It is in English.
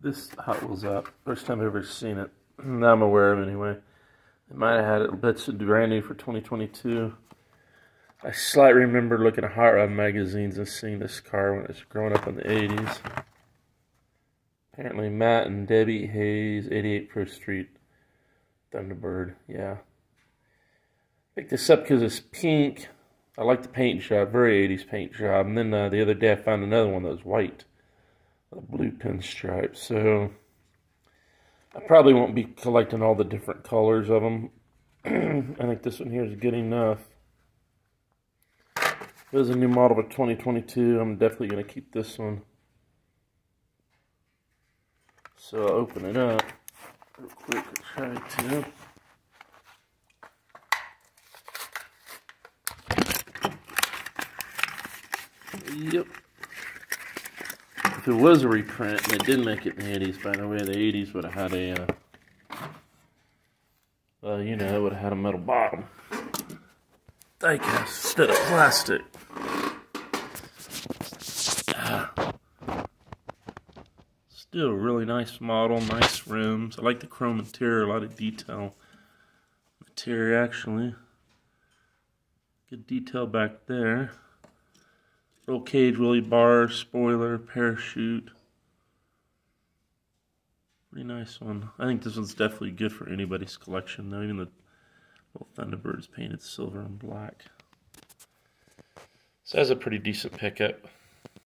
This Hot Wheels up. First time I've ever seen it. That I'm aware of anyway. They might have had it bits of brand new for 2022. I slightly remember looking at Hot Rod magazines and seeing this car when I was growing up in the 80s. Apparently Matt and Debbie Hayes, 88 Pro Street, Thunderbird, yeah. Picked this up because it's pink. I like the paint job, very 80s paint job. And then the other day I found another one that was white, with a blue pinstripe. So I probably won't be collecting all the different colors of them. I think this one here is good enough. If it was a new model for 2022, I'm definitely going to keep this one. So I'll open it up real quick and try to. Yep. If it was a reprint, and it did make it in the 80s, by the way, the 80s would have had a, you know, it would have had a metal bottom. Diecast instead of plastic. Still a really nice model, nice rims. I like the chrome interior, a lot of detail. Interior, actually. Good detail back there. Roll cage, wheelie bar, spoiler, parachute. Pretty nice one. I think this one's definitely good for anybody's collection, though. Even the little Thunderbird's painted silver and black. So that's a pretty decent pickup.